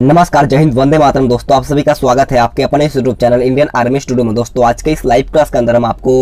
नमस्कार, जय हिंद, वंदे मातरम। दोस्तों आप सभी का स्वागत है आपके अपने इस YouTube channel Indian army studio में। दोस्तों आज के इस लाइव क्लास के अंदर हम आपको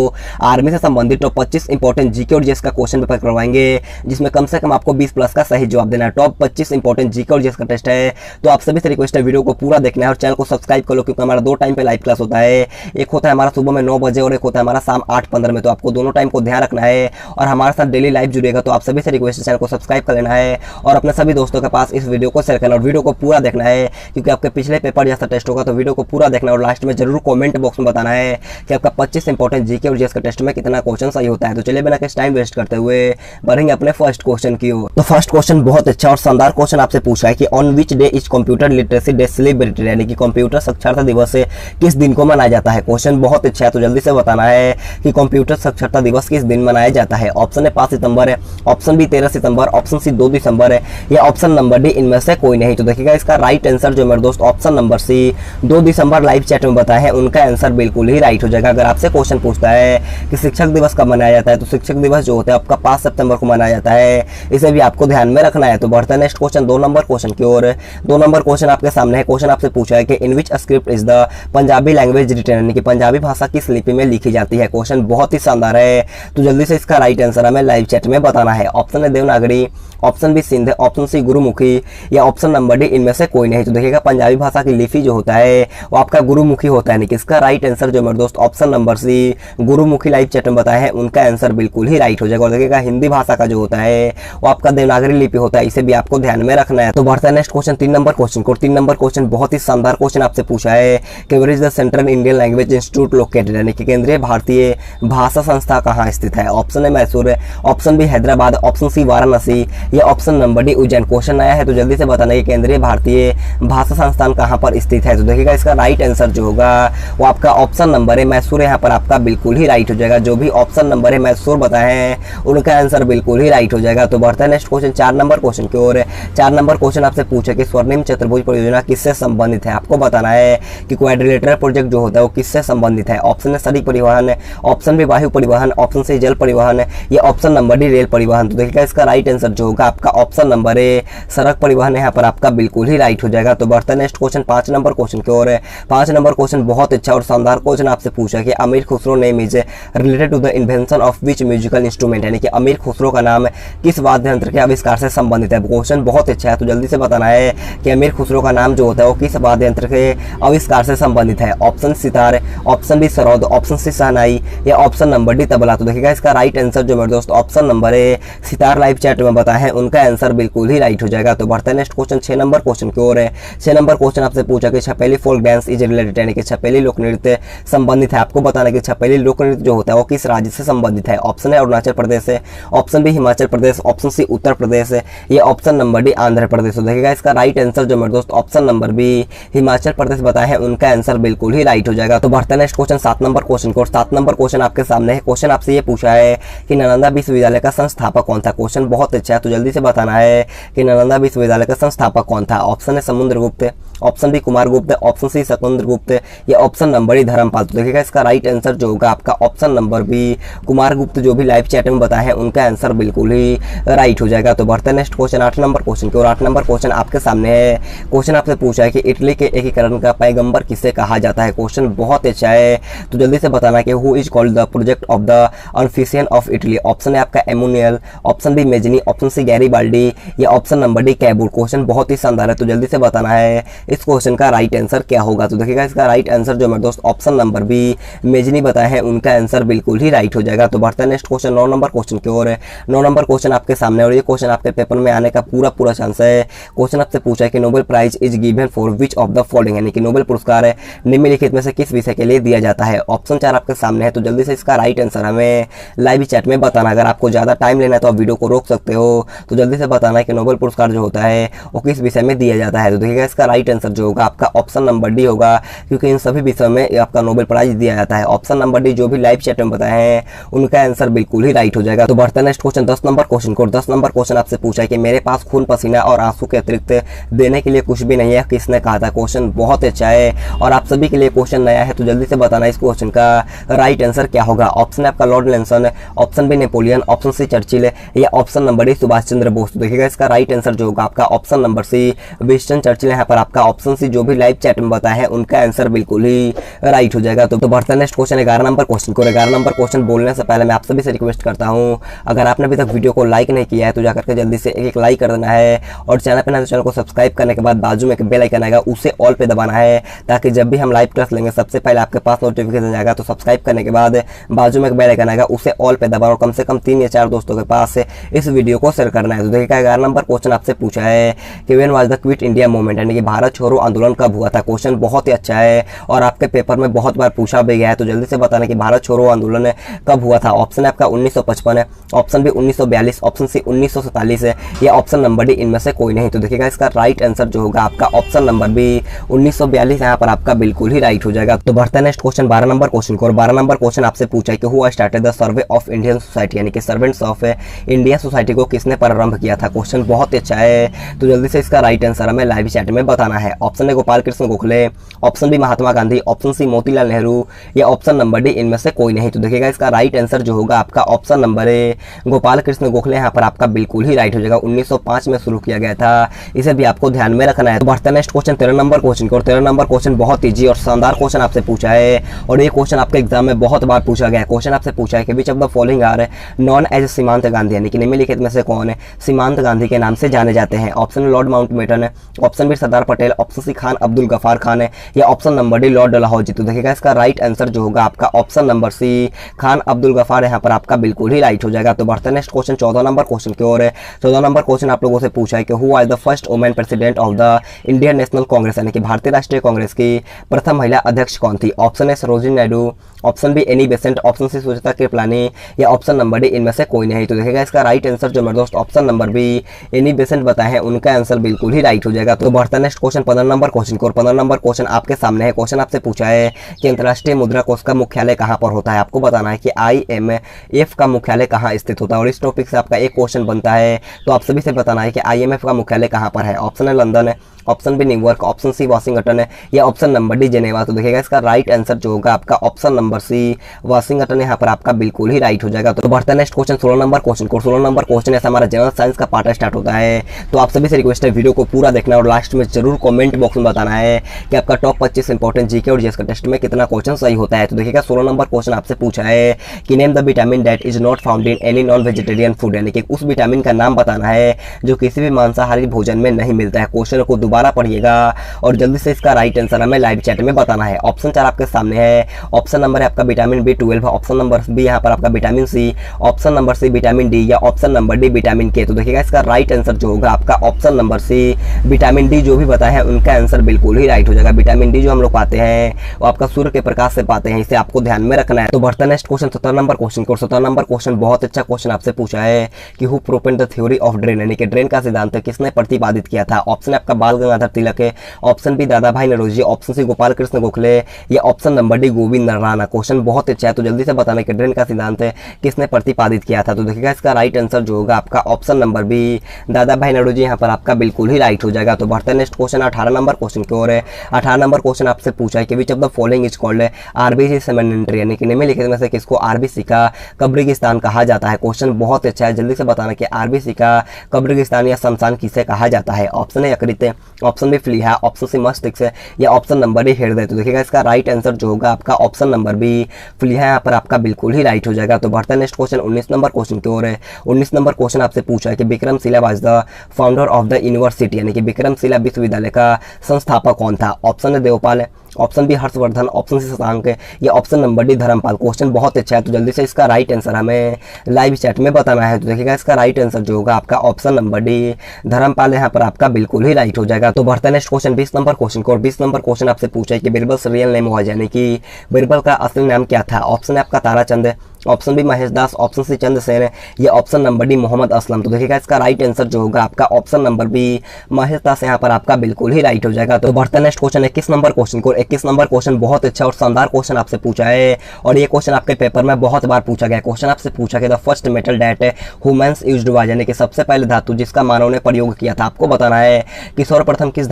आर्मी से संबंधित टॉप 25 इंपॉर्टेंट जीके और जीएस का क्वेश्चन पेपर करवाएंगे, जिसमें कम से कम आपको 20 प्लस का सही जवाब देना है। टॉप 25 इंपॉर्टेंट जीके और जीएस का टेस्ट है, तो आप सभी से रिक्वेस्ट है वीडियो को पूरा देखना है और चैनल को सब्सक्राइब कर लो, क्योंकि हमारा 2 टाइम पे लाइव क्लास होता है। एक होता है हमारा सुबह में 9 बजे और एक होता है हमारा शाम 8:15 में। तो आपको दोनों टाइम को ध्यान रखना है और हमारे साथ डेली लाइव जुड़ेगा। तो आप सभी से रिक्वेस्ट है चैनल को सब्सक्राइब कर लेना है और अपने सभी दोस्तों के पास इस वीडियो को शेयर करना और वीडियो को पूरा देखना है, क्योंकि आपके पिछले पेपर जैसा टेस्ट होगा। तो वीडियो को पूरा देखना और लास्ट में जरूर कमेंट बॉक्स में बताना है कि आपका 25 इंपॉर्टेंट जीके और जीएस के टेस्ट में कितना क्वेश्चन सही होता है। तो चलिए बिना किसी टाइम वेस्ट करते हुए बढ़ेंगे अपने फर्स्ट क्वेश्चन की ओर। तो फर्स्ट क्वेश्चन बहुत अच्छा और शानदार क्वेश्चन आपसे पूछा है कि on which day is computer literacy day celebrated, यानी कि कंप्यूटर साक्षरता दिवस किस दिन को मनाया जाता है। क्वेश्चन बहुत अच्छा है, तो जल्दी से बताना है कि कंप्यूटर साक्षरता दिवस किस दिन मनाया जाता है। ऑप्शन है 5 सितंबर है, ऑप्शन बी 13 सितंबर, ऑप्शन सी 2 दिसंबर है, या ऑप्शन नंबर डी इनमें से कोई नहीं। तो देखिएगा इसका राइट आंसर जो मेरे दोस्त ऑप्शन नंबर सी 2 दिसंबर लाइव चैट में बताए हैं, उनका आंसर बिल्कुल ही राइट हो जाएगा। अगर आपसे क्वेश्चन पूछता है कि शिक्षक दिवस कब मनाया जाता है, तो शिक्षक दिवस जो होता है आपका 5 सितंबर को मनाया जाता है। इसे भी आपको ध्यान में रखना है। तो बढ़ता है नेक्स्ट क्वेश्चन 2 नंबर क्वेश्चन की ओर। 2 नंबर क्वेश्चन आपके सामने है। क्वेश्चन आपसे पूछा है कि in which script is the Punjabi language written, यानी कि पंजाबी भाषा किस लिपि में लिखी जाती है। क्वेश्चन बहुत ही शानदार है, तो जल्दी से इसका राइट आंसर हमें लाइव चैट में बताना है। ऑप्शन है Devanagari, option B Sindh, option C Gurmukhi, या ऑप्शन नंबर डी इनमें से कोई नहीं। तो देखिएगा पंजाबी भाषा की लिपि जो होता है वो आपका गुरुमुखी होता है। इसका राइट आंसर जो मेरे दोस्त option number C Gurmukhi live chat में बताया है, उनका आंसर बिल्कुल ही राइट हो जाएगा। और देखिएगा हिंदी भाषा का जो होता है वो आपका देवनागरी लिपि होता है, इसे भी आपको ध्यान में रखना है। तो बढ़ता है नेक्स्ट क्वेश्चन 3 नंबर क्वेश्चन को। 3 नंबर क्वेश्चन बहुत ही शानदार क्वेश्चन आपसे पूछा है कि where is the central Indian language institute located, यानी कि केंद्रीय भारतीय भाषा संस्था कहाँ स्थित है। ऑप्शन है Mysore, option B Hyderabad, option C Varanasi, या option number D Ujjain. Question आया है तो जल्दी से बताना कि केंद्रीय भारतीय भाषा संस्थान कहाँ पर स्थित है। तो देखिएगा इसका राइट आंसर जो होगा वो आपका ऑप्शन नंबर है मैसूर, यहाँ पर आपका बिल्कुल ही राइट हो जाएगा। जो भी ऑप्शन नंबर है मैसूर बताए हैं उनका आंसर बिल्कुल ही राइट हो जाएगा। तो बढ़ता है नेक्स्ट क्वेश्चन 4 नंबर क्वेश्चन की ओर। 4 नंबर क्वेश्चन आपसे पूछे कि स्वर्णिम चतुर्भुज परियोजना किससे संबंधित है। आपको बताना है कि क्वाड्रिलेटरल प्रोजेक्ट जो होता है वो किससे संबंधित है। ऑप्शन है सड़क परिवहन, ऑप्शन बी वायु परिवहन, ऑप्शन सी जल परिवहन, या ऑप्शन नंबर डी रेल परिवहन। तो देखिएगा इसका राइट आंसर जो होगा आपका ऑप्शन नंबर है सड़क परिवहन, यहाँ पर आपका बिल्कुल ही राइट हो जाएगा। तो बढ़ता है नेक्स्ट क्वेश्चन 5 नंबर क्वेश्चन की ओर। 5 नंबर क्वेश्चन बहुत अच्छा और शानदार क्वेश्चन आपसे पूछा कि Amir Khusro name is related to the invention of which musical instrument, यानी कि अमीर खुसरो का नाम किस वाद्य यंत्र के आविष्कार से संबंधित है। क्वेश्चन बहुत अच्छा है, तो जल्दी से बताना है कि अमीर खुसरो का नाम जो होता है वो किस वाद्य यंत्र के आविष्कार से संबंधित है। Option sitar, option B sarod, option C shehnai, या ऑप्शन नंबर डी तबला। तो देखिएगा इसका राइट आंसर जो मेरे दोस्त ऑप्शन नंबर है सितार लाइव चैट में बताया है, उनका आंसर बिल्कुल ही राइट हो जाएगा। तो बढ़ता है नेक्स्ट क्वेश्चन 6 नंबर क्वेश्चन की ओर है। 6 नंबर क्वेश्चन आपसे पूछा कि Chhapeli folk dance is related, यानी कि छपेली लोक नृत्य संबंधित है। आपको बताना कि छपेली लोक नृत्य जो होता है वो किस राज्य से संबंधित है। ऑप्शन है अरुणाचल प्रदेश है, option B Himachal Pradesh, option C Uttar Pradesh है, या option number D Andhra Pradesh. तो देखिएगा इसका राइट आंसर जो मेरे दोस्त option number B Himachal Pradesh बताया है, उनका आंसर बिल्कुल ही राइट हो जाएगा। तो बढ़ता है नेक्स्ट क्वेश्चन 7 नंबर क्वेश्चन को। 7 नंबर क्वेश्चन आपके सामने है। क्वेश्चन आपसे ये पूछा है कि नालंदा विश्वविद्यालय का संस्थापक कौन था। क्वेश्चन बहुत अच्छा है, तो जल्दी से बताना है कि नालंदा विश्वविद्यालय का संस्थापक कौन था। ऑप्शन है Samudragupta, option B Kumaragupta, option C Skandagupta, या ऑप्शन नंबर डी धर्मपाल। तो देखिएगा इसका राइट आंसर जो होगा आपका ऑप्शन नंबर बी कुमारगुप्त, जो भी लाइव चैट में बताए हैं उनका आंसर बिल्कुल ही राइट हो जाएगा। तो बढ़ता है नेक्स्ट क्वेश्चन 8 नंबर क्वेश्चन की ओर। 8 नंबर क्वेश्चन आपके सामने है। क्वेश्चन आपसे पूछा है कि इटली के एकीकरण का पैगंबर किसे कहा जाता है। क्वेश्चन बहुत अच्छा है, तो जल्दी से बताना कि who is called the project of the unification of Italy. Option है आपका Emmanuel, option B Mazzini, option C Garibaldi, या option number D Cavour. Question बहुत ही शानदार है, तो जल्दी से बताना है इस क्वेश्चन का राइट आंसर क्या होगा। तो देखिएगा इसका राइट आंसर जो मेरे दोस्त ऑप्शन नंबर बी मेजनी बताए हैं, उनका आंसर बिल्कुल ही राइट हो जाएगा। तो बढ़ता है नेक्स्ट क्वेश्चन 9 नंबर क्वेश्चन की ओर। 9 नंबर क्वेश्चन आपके सामने और ये क्वेश्चन आपके पेपर में आने का पूरा चांस है। क्वेश्चन आपसे पूछा है कि Nobel prize is given for which of the following, यानी कि नोबेल पुरस्कार निम्नलिखित में से किस विषय के लिए दिया जाता है। ऑप्शन 4 आपके सामने है, तो जल्दी से इसका राइट आंसर हमें लाइव चैट में बताना। अगर आपको ज्यादा टाइम लेना है तो आप वीडियो को रोक सकते हो। तो जल्दी से बताना है कि नोबेल पुरस्कार जो होता है वो किस विषय में दिया जाता है। तो देखिएगा इसका राइट आंसर जो होगा आपका ऑप्शन नंबर डी होगा, क्योंकि इन सभी विषयों में आपका नोबेल प्राइज दिया जाता है। ऑप्शन नंबर डी जो भी लाइव चैट में बताए हैं उनका आंसर बिल्कुल ही राइट हो जाएगा। तो बढ़ता है नेक्स्ट क्वेश्चन 10 नंबर क्वेश्चन को। 10 नंबर क्वेश्चन आपसे पूछा है कि मेरे पास खून पसीना और आंसू के अतिरिक्त देने के लिए कुछ भी नहीं है, किसने कहा था। क्वेश्चन बहुत अच्छा है और आप सभी के लिए क्वेश्चन नया है, तो जल्दी से बताना इस क्वेश्चन का राइट आंसर क्या होगा। ऑप्शन है आपका Lord Lenson, option B Napoleon, option C Churchill, या option number D Subhash Chandra Bose. तो देखिएगा इसका राइट आंसर जो होगा आपका option number C Winston Churchill, यहाँ पर आपका ऑप्शन सी जो भी लाइव चैट में बताया है उनका आंसर बिल्कुल ही राइट हो जाएगा। तो बढ़ते हैं नेक्स्ट क्वेश्चन 11 नंबर क्वेश्चन को। 11 नंबर क्वेश्चन बोलने से पहले मैं आप सभी से रिक्वेस्ट करता हूँ, अगर आपने अभी तक वीडियो को लाइक नहीं किया है तो जाकर के जल्दी से एक लाइक कर देना है, और चैनल पर नए तो चैनल को सब्सक्राइब करने के बाद बाजू में एक बेल आइकन आएगा उसे ऑल पे दबाना है, ताकि जब भी हम लाइव क्लास लेंगे सबसे पहले आपके पास नोटिफिकेशन जाएगा। तो सब्सक्राइब करने के बाद बाजू में एक बेल आइकन आएगा उसे ऑल पे दबाना, और कम से कम 3 या 4 दोस्तों के पास इस वीडियो को शेयर करना है। तो देखिएगा 11 नंबर क्वेश्चन आपसे पूछा है कि when was the quit India movement, यानी कि भारत छोड़ो आंदोलन कब हुआ था। क्वेश्चन बहुत ही अच्छा है और आपके पेपर में बहुत बार पूछा भी गया है, तो जल्दी से बताना कि भारत छोड़ो आंदोलन कब हुआ था। ऑप्शन है आपका 1955 है, ऑप्शन बी 1942, ऑप्शन सी 1947 है, या ऑप्शन नंबर डी इनमें से कोई नहीं। तो देखिएगा इसका राइट आंसर जो होगा आपका ऑप्शन नंबर बी 1942 यहाँ पर आपका बिल्कुल ही राइट हो जाएगा। तो बढ़ते हैं नेक्स्ट क्वेश्चन 12 नंबर क्वेश्चन को। और 12 नंबर क्वेश्चन आपसे पूछा है कि who started the survey of Indian society, यानी कि सर्वेंट्स ऑफ इंडिया सोसाइटी को किसने प्रारंभ किया था। क्वेश्चन बहुत अच्छा है, तो जल्दी से इसका राइट आंसर हमें लाइव चैट में बताना है। Option A Gopal Krishna Gokhale, option B Mahatma Gandhi, option C Motilal Nehru, या ऑप्शन नंबर डी इनमें से कोई नहीं। तो देखिएगा इसका राइट आंसर जो होगा आपका option number A Gopal Krishna Gokhale यहाँ पर आपका बिल्कुल ही राइट हो जाएगा। 1905 में शुरू किया गया था, इसे भी आपको ध्यान में रखना है। तो बढ़ते हैं नेक्स्ट क्वेश्चन 13 नंबर क्वेश्चन को। 13 नंबर क्वेश्चन बहुत ईजी और शानदार क्वेश्चन आपसे पूछा है, और ये क्वेश्चन आपके एग्जाम में बहुत बार पूछा गया है। क्वेश्चन आपसे पूछा है कि which of the following are known as Seemant Gandhi, यानी कि निम्नलिखित में से कौन है सीमांत गांधी के नाम से जाने जाते हैं। ऑप्शन लॉर्ड माउंटबेटन है, option B Sardar Patel, option C Khan Abdul Ghaffar Khan है, या option number D Lord Dalhousie. तो देखिएगा इसका राइट आंसर जो होगा आपका option number C Khan Abdul Ghaffar यहाँ पर आपका बिल्कुल ही राइट हो जाएगा। तो बढ़ते हैं नेक्स्ट क्वेश्चन 14 नंबर क्वेश्चन की ओर। 14 नंबर क्वेश्चन आप लोगों से पूछा है कि who was the first women president of the Indian national Congress, यानी कि भारतीय राष्ट्रीय कांग्रेस की प्रथम महिला अध्यक्ष कौन थी। Option A Sarojini Naidu, option B Annie Besant, option C Suchitra Kripalani, या ऑप्शन नंबर डी इनमें से कोई नहीं। तो देखिएगा इसका राइट आंसर जो मेरे दोस्त option number B Annie Besant बताए हैं उनका आंसर बिल्कुल ही राइट हो जाएगा। तो बढ़ता है नेक्स्ट क्वेश्चन 15 नंबर क्वेश्चन को। 15 नंबर क्वेश्चन आपके सामने है। क्वेश्चन आपसे पूछा है कि अंतर्राष्ट्रीय मुद्रा कोष का मुख्यालय कहाँ पर होता है। आपको बताना है कि IMF का मुख्यालय कहाँ स्थित होता है, और इस टॉपिक से आपका एक क्वेश्चन बनता है, तो आप सभी से बताना है कि IMF का मुख्यालय कहाँ पर है। ऑप्शन है लंदन है, option B New York, option C Washington है, या ऑप्शन नंबर डी जेनेवा। तो देखिएगा इसका राइट आंसर जो होगा आपका ऑप्शन नंबर सी वाशिंगटन यहाँ पर आपका बिल्कुल ही राइट हो जाएगा। तो बढ़ता है नेक्स्ट क्वेश्चन 16 नंबर क्वेश्चन को। 16 नंबर क्वेश्चन ऐसा हमारा जनरल साइंस का पार्ट स्टार्ट होता है, तो आप सभी से रिक्वेस्ट है वीडियो को पूरा देखना और लास्ट में जरूर कमेंट बॉक्स में बताना है कि आपका टॉप 25 इंपॉर्टेंट जीके और जीएस का टेस्ट में कितना क्वेश्चन सही होता है। तो देखिएगा 16 नंबर क्वेश्चन आपसे पूछा है कि name the vitamin that is not found in any non vegetarian food, यानी कि उस विटामिन का नाम बताना है जो किसी भी मांसाहारी भोजन में नहीं मिलता है। क्वेश्चन को दोबारा पढ़िएगा और जल्दी से इसका राइट आंसर हमें लाइव चैट में बताना है। ऑप्शन 4 आपके सामने है। ऑप्शन नंबर है आपका vitamin B12, option number B यहाँ पर आपका vitamin C, option number C vitamin D, या option number D vitamin K. तो देखिएगा इसका राइट आंसर जो होगा आपका option number C vitamin D जो भी बताया है उनका आंसर बिल्कुल ही राइट हो जाएगा। विटामिन डी जो हम लोग पाते हैं वो आपका सूर्य के प्रकाश से पाते हैं, इसे आपको ध्यान में रखना है। तो बढ़ता है नेक्स्ट क्वेश्चन 17 नंबर क्वेश्चन को। 17 नंबर क्वेश्चन बहुत अच्छा क्वेश्चन आपसे पूछा है कि who propound the theory of drain, यानी कि ड्रेन का सिद्धांत किसने प्रतिपादित किया था। ऑप्शन है आपका बाल गंगाधर तिलक है, ऑप्शन बी दादा भाई नौरोजी, ऑप्शन सी गोपाल कृष्ण गोखले, या option number D Govind Rana. Question बहुत अच्छा है, तो जल्दी से बताने कि ड्रेन का सिद्धांत किसने प्रतिपादित किया था। तो देखिएगा इसका राइट आंसर जो होगा आपका ऑप्शन नंबर बी दादा भाई नौरोजी यहाँ पर आपका बिल्कुल ही राइट हो जाएगा। तो बढ़ते हैं नेक्स्ट क्वेश्चन 18 नंबर क्वेश्चन की ओर है। 18 नंबर क्वेश्चन आपसे पूछा है कि which of the following is called RBC cemetery, यानी कि निम्नलिखित में से किसको आरबीसी का कब्रिस्तान कहा जाता है। क्वेश्चन बहुत अच्छा है, जल्दी से बताना कि आरबीसी का कब्रिस्तान या शमशान किसे कहा जाता है। ऑप्शन है यकृत, ऑप्शन बी प्लीहा, ऑप्शन सी मस्तिष्क, या ऑप्शन नंबर डी हृदय। तो देखिएगा इसका राइट आंसर जो होगा आपका ऑप्शन नंबर बी प्लीहा यहाँ पर आपका बिल्कुल ही राइट हो जाएगा। तो बढ़ता है नेक्स्ट क्वेश्चन 19 नंबर क्वेश्चन की ओर है। 19 नंबर क्वेश्चन आपसे पूछा है कि Vikramshila was the founder of the university, यानी कि विक्रमशिला विश्वविद्यालय का संस्थापक कौन था। ऑप्शन है देवपाल है, option B Harshvardhan, option C Shashank है, या option number D Dharmpal. Question बहुत अच्छा है, तो जल्दी से इसका राइट आंसर हमें लाइव चैट में बताना है। तो देखिएगा इसका राइट आंसर जो होगा आपका ऑप्शन नंबर डी धर्मपाल यहाँ पर आपका बिल्कुल ही राइट हो जाएगा। तो बढ़ता है नेक्स्ट क्वेश्चन 20 नंबर क्वेश्चन को। और 20 नंबर क्वेश्चन आपसे पूछा है कि बीरबल रियल नेम हुआ, यानी कि बीरबल का असली नाम क्या था। ऑप्शन है आपका ताराचंद है, option B Mahesh Das, option C Chandrasen है, या option number D Mohammad Aslam. तो देखिएगा इसका राइट आंसर जो होगा आपका option number B Mahesh Das यहाँ पर आपका बिल्कुल ही राइट हो जाएगा। तो बढ़ता है नेक्स्ट क्वेश्चन 21 नंबर क्वेश्चन को। 21 नंबर क्वेश्चन बहुत अच्छा और शानदार क्वेश्चन आपसे पूछा है, और ये क्वेश्चन आपके पेपर में बहुत बार पूछा गया। क्वेश्चन आपसे पूछा गया the first metal that humans used was, यानी कि सबसे पहले धातु जिसका मानव ने प्रयोग किया था। आपको बताना है कि सर्वप्रथम किस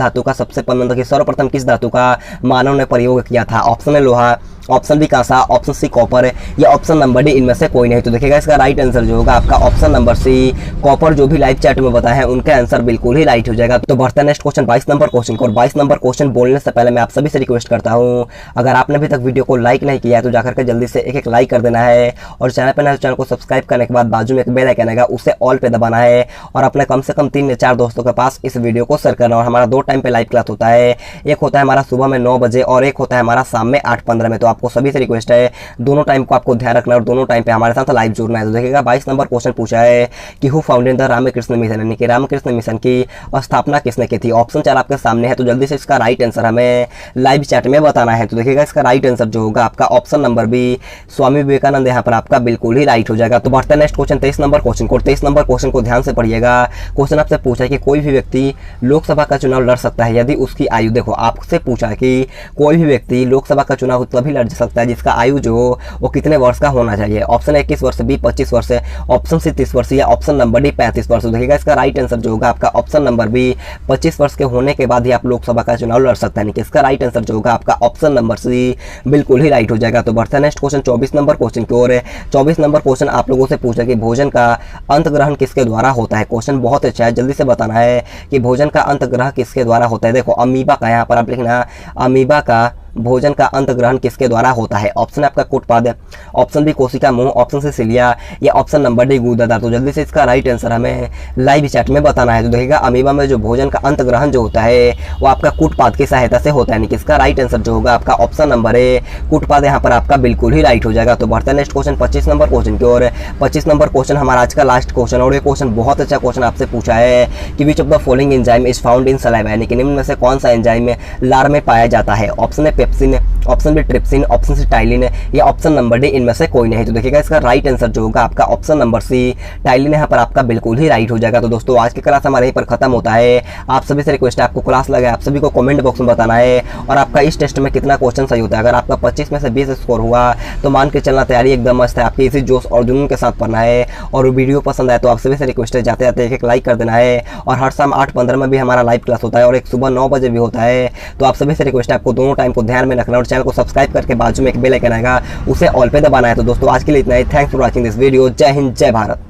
धातु का मानव ने प्रयोग किया था। ऑप्शन है लोहा, ऑप्शन बी कांसा, ऑप्शन सी कॉपर या ऑप्शन नंबर डी इनमें से कोई नहीं। तो देखिएगा इसका राइट आंसर जो होगा आपका ऑप्शन नंबर सी कॉपर, जो भी लाइव चैट में बताए हैं उनका आंसर बिल्कुल ही राइट हो जाएगा। तो बढ़ता है नेक्स्ट क्वेश्चन 22 नंबर क्वेश्चन को। और 22 नंबर क्वेश्चन बोलने से पहले मैं आप सभी से रिक्वेस्ट करता हूं, अगर आपने अभी तक वीडियो को लाइक नहीं किया है तो जाकर के जल्दी से एक लाइक कर देना है, और चैनल पर नए चैनल को सब्सक्राइब करने के बाद बाजू में एक बेल आइकन आएगा उसे ऑल पे दबाना है, और अपने कम से कम 3 या 4 दोस्तों के पास इस वीडियो को शेयर करना। और हमारा 2 टाइम पे लाइव क्लास होता है, एक होता है हमारा सुबह में 9 बजे और एक होता है हमारा शाम में 8:15 में। तो आपको सभी से रिक्वेस्ट है दोनों टाइम को आपको ध्यान रखना और दोनों टाइम पे हमारे साथ लाइव जुड़ना है। तो देखिएगा 22 नंबर क्वेश्चन पूछा है कि who founded the Ramakrishna Mission, यानी कि रामकृष्ण मिशन की स्थापना किसने की थी। ऑप्शन 4 आपके सामने है, तो जल्दी से इसका राइट आंसर हमें लाइव चैट में बताना है। तो देखिएगा इसका राइट आंसर जो होगा आपका option number B Swami Vivekananda यहाँ पर आपका बिल्कुल ही राइट हो जाएगा। तो बढ़ता है नेक्स्ट क्वेश्चन 23 नंबर क्वेश्चन को। 23 नंबर क्वेश्चन को ध्यान से पढ़िएगा। क्वेश्चन आपसे पूछा है कि कोई भी व्यक्ति लोकसभा का चुनाव लड़ सकता है यदि उसकी आयु, देखो आपसे पूछा कि कोई भी व्यक्ति लोकसभा का चुनाव तभी लड़ सकता है जिसका आयु जो वो कितने वर्ष का होना चाहिए। ऑप्शन 21 वर्ष, बी 25 वर्ष, ऑप्शन सी 30 वर्ष या ऑप्शन नंबर डी 35 वर्ष। देखिएगा इसका राइट आंसर जो होगा आपका ऑप्शन नंबर बी 25 वर्ष के होने के बाद ही आप लोकसभा का चुनाव लड़ सकते हैं। इसका राइट आंसर जो होगा आपका ऑप्शन नंबर सी बिल्कुल ही राइट हो जाएगा। तो बढ़ता है नेक्स्ट क्वेश्चन 24 नंबर क्वेश्चन की ओर। 24 नंबर क्वेश्चन आप लोगों से पूछा कि भोजन का अंत ग्रहण किसके द्वारा होता है। क्वेश्चन बहुत अच्छा है, जल्दी से बताना है कि भोजन का अंत ग्रहण किसके द्वारा होता है। देखो अमीबा का, यहाँ पर आप लिखना अमीबा का भोजन का अंत ग्रहण किसके द्वारा होता है। ऑप्शन आपका कोटपाद, ऑप्शन बी कोशिका मुंह, ऑप्शन सी सिलिया या ऑप्शन नंबर डी गुदादार। तो जल्दी से इसका राइट आंसर हमें लाइव चैट में बताना है। तो देखिएगा अमीबा में जो भोजन का अंत ग्रहण जो होता है वो आपका कूटपाद की सहायता से होता है, यानी कि इसका राइट आंसर जो होगा आपका ऑप्शन नंबर ए कूटपाद यहाँ पर आपका बिल्कुल ही राइट हो जाएगा। तो बढ़ता है नेक्स्ट क्वेश्चन 25 नंबर क्वेश्चन की ओर। 25 नंबर क्वेश्चन हमारा आज का लास्ट क्वेश्चन, और ये क्वेश्चन बहुत अच्छा क्वेश्चन आपसे पूछा है कि which of the following enzyme is found in saliva, यानी कि निम्न में से कौन सा एंजाइम लार में पाया जाता है। ऑप्शन है pepsin, option B trypsin, option C ptyalin या ऑप्शन नंबर डी इनमें से कोई नहीं। तो देखिएगा इसका राइट आंसर जो होगा आपका ऑप्शन नंबर सी टाइलिन यहाँ पर आपका बिल्कुल ही राइट हो जाएगा। तो दोस्तों आज की क्लास हमारे यहीं पर खत्म होता है। आप सभी से रिक्वेस्ट है आपको क्लास लगा आप सभी को कमेंट बॉक्स में बताना है और आपका इस टेस्ट में कितना क्वेश्चन सही होता है। अगर आपका 25 में से 20 स्कोर हुआ तो मान के चलना तैयारी एकदम मस्त है, आपकी इसी जोश और जुनून के साथ पढ़ना है। और वीडियो पसंद आए तो आप सभी से रिक्वेस्ट है जाते जाते एक लाइक कर देना है। और हर शाम 8:15 में भी हमारा लाइव क्लास होता है और एक सुबह 9 बजे भी होता है। तो आप सभी से रिक्वेस्ट है आपको दोनों टाइम को ध्यान में रखना और चैनल को सब्सक्राइब करके बाजू में एक बेल आइकन आएगा उसे ऑल पे दबाना है। तो दोस्तों आज के लिए इतना ही। Thanks for watching this video. जय हिंद, जय भारत।